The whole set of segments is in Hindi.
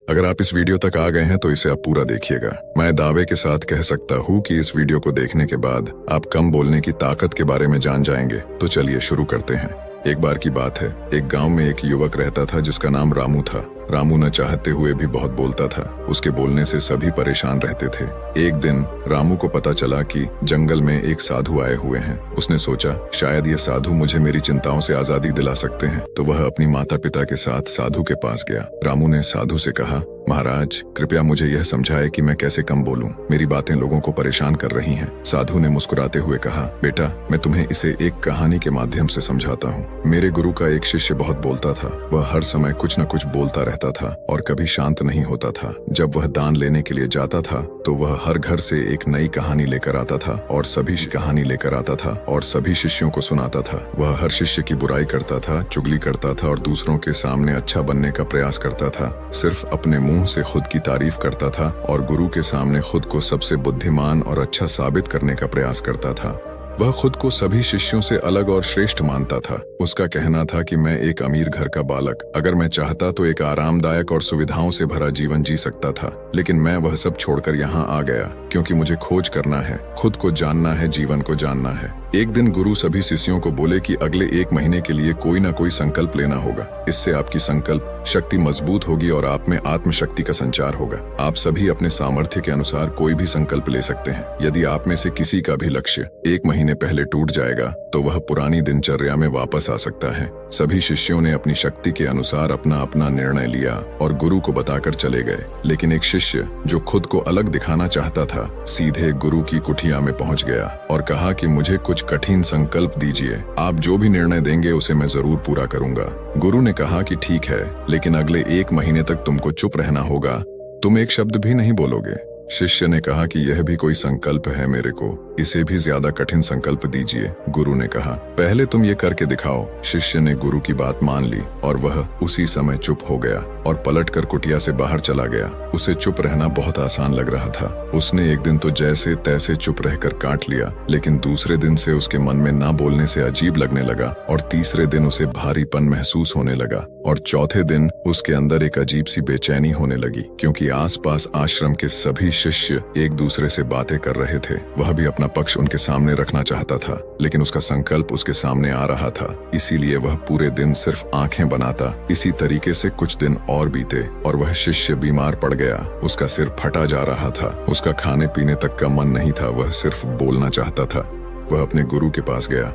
अगर आप इस वीडियो तक आ गए हैं तो इसे आप पूरा देखिएगा। मैं दावे के साथ कह सकता हूँ कि इस वीडियो को देखने के बाद आप कम बोलने की ताकत के बारे में जान जाएंगे। तो चलिए शुरू करते हैं। एक बार की बात है, एक गांव में एक युवक रहता था जिसका नाम रामू था। रामू न चाहते हुए भी बहुत बोलता था। उसके बोलने से सभी परेशान रहते थे। एक दिन रामू को पता चला कि जंगल में एक साधु आए हुए हैं। उसने सोचा शायद ये साधु मुझे मेरी चिंताओं से आजादी दिला सकते हैं, तो वह अपनी माता पिता के साथ साधु के पास गया। रामू ने साधु से कहा, महाराज कृपया मुझे यह समझाए कि मैं कैसे कम बोलूं। मेरी बातें लोगों को परेशान कर रही हैं। साधु ने मुस्कुराते हुए कहा, बेटा मैं तुम्हें इसे एक कहानी के माध्यम से समझाता हूँ। मेरे गुरु का एक शिष्य बहुत बोलता था। वह हर समय कुछ न कुछ बोलता रहता था और कभी शांत नहीं होता था। जब वह दान लेने के लिए जाता था तो वह हर घर से एक नई कहानी लेकर आता था और सभी कहानी लेकर आता था और सभी शिष्यों को सुनाता था। वह हर शिष्य की बुराई करता था, चुगली करता था और दूसरों के सामने अच्छा बनने का प्रयास करता था। सिर्फ अपने मुंह से खुद की तारीफ करता था और गुरु के सामने खुद को सबसे बुद्धिमान और अच्छा साबित करने का प्रयास करता था। वह खुद को सभी शिष्यों से अलग और श्रेष्ठ मानता था। उसका कहना था कि मैं एक अमीर घर का बालक, अगर मैं चाहता तो एक आरामदायक और सुविधाओं से भरा जीवन जी सकता था, लेकिन मैं वह सब छोड़कर यहाँ आ गया क्योंकि मुझे खोज करना है, खुद को जानना है, जीवन को जानना है। एक दिन गुरु सभी शिष्यों को बोले कि अगले 1 महीने के लिए कोई ना कोई संकल्प लेना होगा। इससे आपकी संकल्प शक्ति मजबूत होगी और आप में आत्मशक्ति का संचार होगा। आप सभी अपने सामर्थ्य के अनुसार कोई भी संकल्प ले सकते हैं। यदि आप में से किसी का भी लक्ष्य 1 महीने पहले टूट जाएगा तो वह पुरानी दिनचर्या में वापस आ सकता है। सभी शिष्यों ने अपनी शक्ति के अनुसार अपना अपना निर्णय लिया और गुरु को बताकर चले गए। लेकिन एक शिष्य जो खुद को अलग दिखाना चाहता था, सीधे गुरु की कुटिया में पहुंच गया और कहा कि मुझे कुछ कठिन संकल्प दीजिए। आप जो भी निर्णय देंगे उसे मैं जरूर पूरा करूंगा। गुरु ने कहा कि ठीक है, लेकिन अगले 1 महीने तक तुमको चुप रहना होगा। तुम एक शब्द भी नहीं बोलोगे। शिष्य ने कहा कि यह भी कोई संकल्प है मेरे को, इसे भी ज्यादा कठिन संकल्प दीजिए। गुरु ने कहा, पहले तुम ये करके दिखाओ। शिष्य ने गुरु की बात मान ली और वह उसी समय चुप हो गया और पलटकर कुटिया से बाहर चला गया। उसे चुप रहना बहुत आसान लग रहा था। उसने एक दिन तो जैसे तैसे चुप रहकर काट लिया, लेकिन दूसरे दिन से उसके मन में ना बोलने से अजीब लगने लगा और तीसरे दिन उसे भारीपन महसूस होने लगा और चौथे दिन उसके अंदर एक अजीब सी बेचैनी होने लगी, क्योंकि आसपास आश्रम के सभी शिष्य एक दूसरे से बातें कर रहे थे। वह भी अपना पक्ष उनके सामने रखना चाहता था, लेकिन उसका संकल्प उसके सामने आ रहा था, इसीलिए वह पूरे दिन सिर्फ आंखें बनाता। इसी तरीके से कुछ दिन और बीते और वह शिष्य बीमार पड़ गया। उसका सिर फटा जा रहा था, उसका खाने पीने तक का मन नहीं था, वह सिर्फ बोलना चाहता था। वह अपने गुरु के पास गया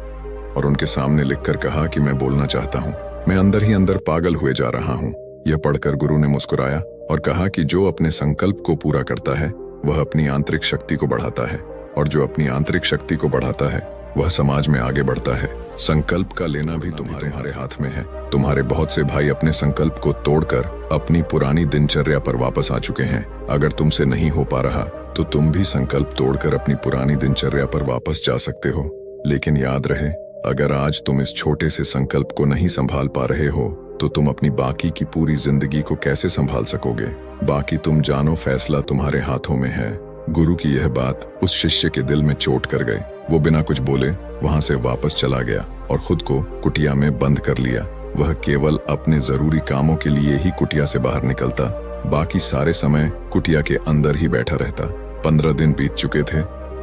और उनके सामने लिखकर कहा कि मैं बोलना चाहता हूँ, मैं अंदर ही अंदर पागल हुए जा रहा हूँ। यह पढ़कर गुरु ने मुस्कुराया और कहा कि जो अपने संकल्प को पूरा करता है वह अपनी आंतरिक शक्ति को बढ़ाता है, और जो अपनी आंतरिक शक्ति को बढ़ाता है वह समाज में आगे बढ़ता है। संकल्प का लेना भी तुम्हारे हाथ में है। तुम्हारे बहुत से भाई अपने संकल्प को तोड़कर अपनी पुरानी दिनचर्या पर वापस आ चुके हैं। अगर तुमसे नहीं हो पा रहा तो तुम भी संकल्प तोड़कर अपनी पुरानी दिनचर्या पर वापस जा सकते हो। लेकिन याद रहे, अगर आज तुम इस छोटे से संकल्प को नहीं संभाल पा रहे हो तो तुम अपनी बाकी की पूरी जिंदगी को कैसे संभाल सकोगे। बाकी तुम जानो, फैसला तुम्हारे हाथों में है। गुरु की यह बात उस शिष्य के दिल में चोट कर गई। वो बिना कुछ बोले वहां से वापस चला गया और खुद को कुटिया में बंद कर लिया। वह केवल अपने जरूरी कामों के लिए ही कुटिया से बाहर निकलता, बाकी सारे समय कुटिया के अंदर ही बैठा रहता। 15 दिन बीत चुके थे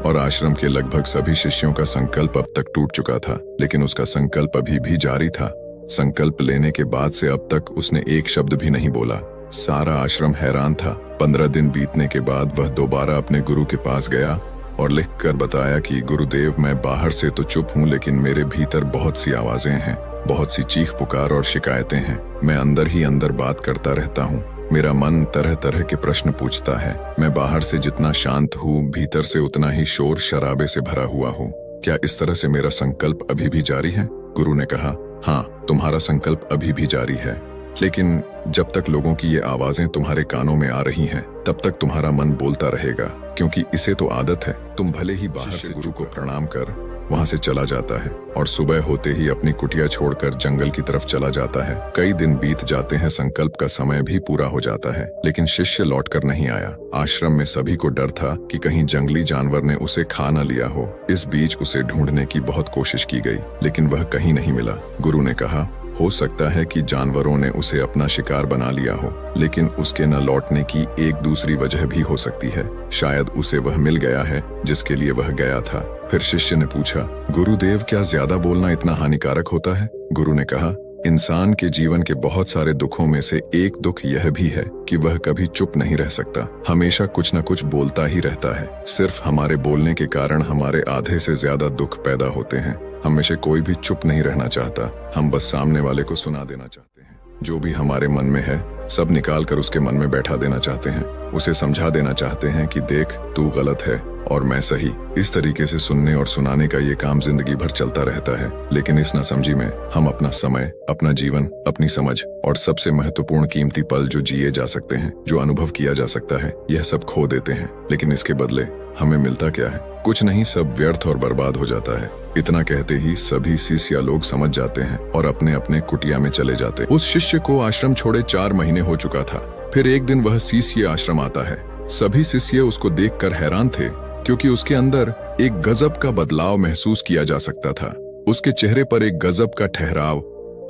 और आश्रम के लगभग सभी शिष्यों का संकल्प अब तक टूट चुका था, लेकिन उसका संकल्प अभी भी जारी था। संकल्प लेने के बाद से अब तक उसने एक शब्द भी नहीं बोला। सारा आश्रम हैरान था। 15 दिन बीतने के बाद वह दोबारा अपने गुरु के पास गया और लिखकर बताया कि गुरुदेव, मैं बाहर से तो चुप हूँ, लेकिन मेरे भीतर बहुत सी आवाजें हैं, बहुत सी चीख पुकार और शिकायतें हैं। मैं अंदर ही अंदर बात करता रहता हूँ। मेरा मन तरह तरह के प्रश्न पूछता है। मैं बाहर से जितना शांत हूँ, भीतर से उतना ही शोर शराबे से भरा हुआ हूँ। क्या इस तरह से मेरा संकल्प अभी भी जारी है? गुरु ने कहा, हाँ, तुम्हारा संकल्प अभी भी जारी है, लेकिन जब तक लोगों की ये आवाजें तुम्हारे कानों में आ रही हैं, तब तक तुम्हारा मन बोलता रहेगा, क्योंकि इसे तो आदत है। तुम भले ही बाहर से गुरु को प्रणाम कर वहां से चला जाता है और सुबह होते ही अपनी कुटिया छोड़कर जंगल की तरफ चला जाता है। कई दिन बीत जाते हैं, संकल्प का समय भी पूरा हो जाता है, लेकिन शिष्य लौटकर नहीं आया। आश्रम में सभी को डर था कि कहीं जंगली जानवर ने उसे खा न लिया हो। इस बीच उसे ढूंढने की बहुत कोशिश की गई, लेकिन वह कहीं नहीं मिला। गुरु ने कहा, हो सकता है कि जानवरों ने उसे अपना शिकार बना लिया हो, लेकिन उसके न लौटने की एक दूसरी वजह भी हो सकती है। शायद उसे वह मिल गया है जिसके लिए वह गया था। फिर शिष्य ने पूछा, गुरुदेव, क्या ज्यादा बोलना इतना हानिकारक होता है? गुरु ने कहा, इंसान के जीवन के बहुत सारे दुखों में से एक दुख यह भी है कि वह कभी चुप नहीं रह सकता, हमेशा कुछ न कुछ बोलता ही रहता है। सिर्फ हमारे बोलने के कारण हमारे आधे से ज्यादा दुख पैदा होते हैं। हम में से कोई भी चुप नहीं रहना चाहता, हम बस सामने वाले को सुना देना चाहते हैं। जो भी हमारे मन में है सब निकाल कर उसके मन में बैठा देना चाहते हैं। उसे समझा देना चाहते हैं कि देख, तू गलत है और मैं सही। इस तरीके से सुनने और सुनाने का ये काम जिंदगी भर चलता रहता है, लेकिन इस नासमझी में हम अपना समय, अपना जीवन, अपनी समझ और सबसे महत्वपूर्ण कीमती पल जो जिए जा सकते हैं, जो अनुभव किया जा सकता है, यह सब खो देते हैं। लेकिन इसके बदले हमें मिलता क्या है? कुछ नहीं, सब व्यर्थ और बर्बाद हो जाता है। इतना कहते ही सभी शिष्य लोग समझ जाते हैं और अपने अपने कुटिया में चले जाते। उस शिष्य को आश्रम छोड़े 4 महीने हो चुका था। फिर एक दिन वह शिष्य आश्रम आता है। सभी शिष्य उसको देखकर हैरान थे, क्योंकि उसके अंदर एक गजब का बदलाव महसूस किया जा सकता था। उसके चेहरे पर एक गजब का ठहराव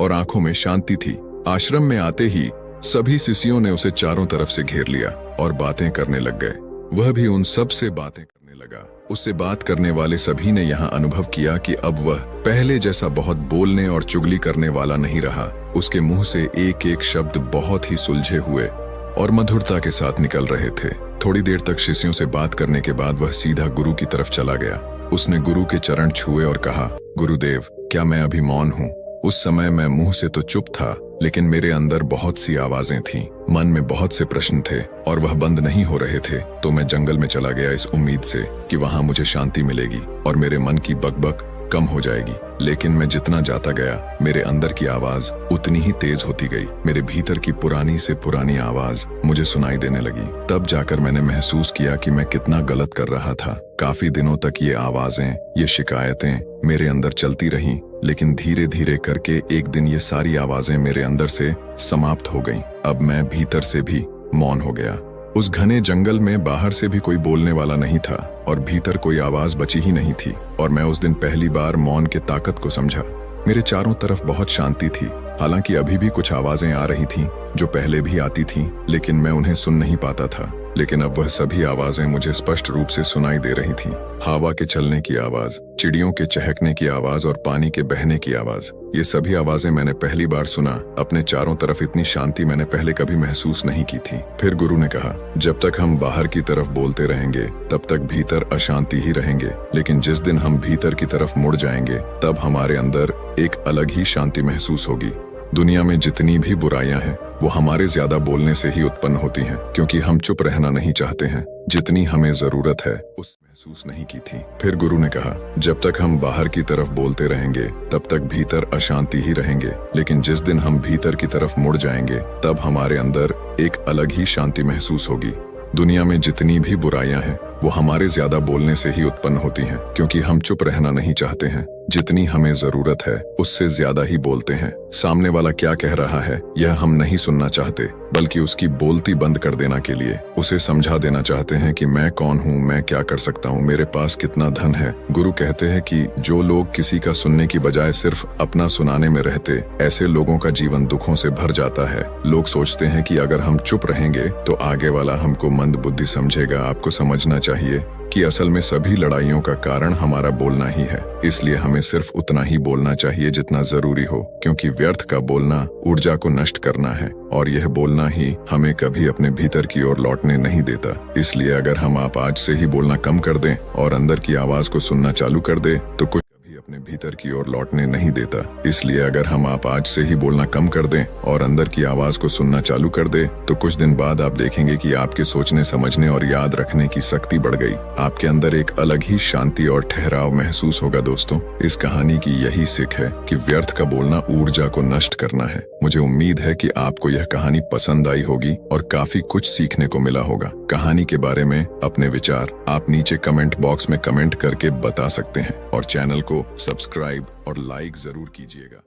और आंखों में शांति थी। आश्रम में आते ही सभी शिष्यों ने उसे चारों तरफ से घेर लिया और बातें करने लग गए। वह भी उन सब से बातें करने लगा। उससे बात करने वाले सभी ने यहाँ अनुभव किया कि अब वह पहले जैसा बहुत बोलने और चुगली करने वाला नहीं रहा। उसके मुंह से एक एक शब्द बहुत ही सुलझे हुए और मधुरता के साथ निकल रहे थे। थोड़ी देर तक शिष्यों से बात करने के बाद वह सीधा गुरु की तरफ चला गया। उसने गुरु के चरण छुए और कहा, गुरुदेव, क्या मैं अभी मौन हूँ? उस समय मैं मुंह से तो चुप था, लेकिन मेरे अंदर बहुत सी आवाजें थीं। मन में बहुत से प्रश्न थे और वह बंद नहीं हो रहे थे। तो मैं जंगल में चला गया इस उम्मीद से कि वहां मुझे शांति मिलेगी और मेरे मन की बकबक कम हो जाएगी। लेकिन मैं जितना जाता गया, मेरे अंदर की आवाज उतनी ही तेज होती गई। मेरे भीतर की पुरानी से पुरानी आवाज मुझे सुनाई देने लगी। तब जाकर मैंने महसूस किया कि मैं कितना गलत कर रहा था। काफी दिनों तक ये आवाजें, ये शिकायतें मेरे अंदर चलती रहीं, लेकिन धीरे धीरे करके एक दिन ये सारी आवाजें मेरे अंदर से समाप्त हो गईं। अब मैं भीतर से भी मौन हो गया। उस घने जंगल में बाहर से भी कोई बोलने वाला नहीं था और भीतर कोई आवाज बची ही नहीं थी। और मैं उस दिन पहली बार मौन के ताकत को समझा। मेरे चारों तरफ बहुत शांति थी। हालांकि अभी भी कुछ आवाजें आ रही थीं जो पहले भी आती थीं, लेकिन मैं उन्हें सुन नहीं पाता था। लेकिन अब वह सभी आवाजें मुझे स्पष्ट रूप से सुनाई दे रही थीं। हवा के चलने की आवाज, चिड़ियों के चहकने की आवाज और पानी के बहने की आवाज, ये सभी आवाजें मैंने पहली बार सुना। अपने चारों तरफ इतनी शांति मैंने पहले कभी महसूस नहीं की थी। फिर गुरु ने कहा, जब तक हम बाहर की तरफ बोलते रहेंगे तब तक भीतर अशांति ही रहेंगे, लेकिन जिस दिन हम भीतर की तरफ मुड़ जाएंगे तब हमारे अंदर एक अलग ही शांति महसूस होगी। दुनिया में जितनी भी बुराइयां हैं वो हमारे ज्यादा बोलने से ही उत्पन्न होती हैं, क्योंकि हम चुप रहना नहीं चाहते हैं। जितनी हमें जरूरत है उस महसूस नहीं की थी। फिर गुरु ने कहा, जब तक हम बाहर की तरफ बोलते रहेंगे तब तक भीतर अशांति ही रहेंगे, लेकिन जिस दिन हम भीतर की तरफ मुड़ जाएंगे तब हमारे अंदर एक अलग ही शांति महसूस होगी। दुनिया में जितनी भी बुराइयां हैं वो हमारे ज्यादा बोलने से ही उत्पन्न होती हैं, क्योंकि हम चुप रहना नहीं चाहते हैं। जितनी हमें जरूरत है उससे ज्यादा ही बोलते हैं। सामने वाला क्या कह रहा है यह हम नहीं सुनना चाहते, बल्कि उसकी बोलती बंद कर देना के लिए उसे समझा देना चाहते हैं कि मैं कौन हूँ, मैं क्या कर सकता हूँ, मेरे पास कितना धन है। गुरु कहते हैं कि जो लोग किसी का सुनने की बजाय सिर्फ अपना सुनाने में रहते, ऐसे लोगों का जीवन दुखों से भर जाता है। लोग सोचते हैं कि अगर हम चुप रहेंगे तो आगे वाला हमको मंद बुद्धि समझेगा। आपको समझना चाहिए कि असल में सभी लड़ाइयों का कारण हमारा बोलना ही है। इसलिए हमें सिर्फ उतना ही बोलना चाहिए जितना जरूरी हो, क्योंकि व्यर्थ का बोलना ऊर्जा को नष्ट करना है और यह बोलना ही हमें कभी अपने भीतर की ओर लौटने नहीं देता। इसलिए अगर हम आप आज से ही बोलना कम कर दें और अंदर की आवाज को सुनना चालू कर दें तो कुछ कभी अपने भीतर की ओर लौटने नहीं देता। इसलिए अगर हम आप आज से ही बोलना कम कर दें और अंदर की आवाज को सुनना चालू कर दें तो कुछ दिन बाद आप देखेंगे कि आपके सोचने, समझने और याद रखने की शक्ति बढ़ गई। आपके अंदर एक अलग ही शांति और ठहराव महसूस होगा। दोस्तों, इस कहानी की यही सीख है कि व्यर्थ का बोलना ऊर्जा को नष्ट करना है। मुझे उम्मीद है कि आपको यह कहानी पसंद आई होगी और काफी कुछ सीखने को मिला होगा। कहानी के बारे में अपने विचार आप नीचे कमेंट बॉक्स में कमेंट करके बता सकते हैं और चैनल को सब्सक्राइब और लाइक जरूर कीजिएगा।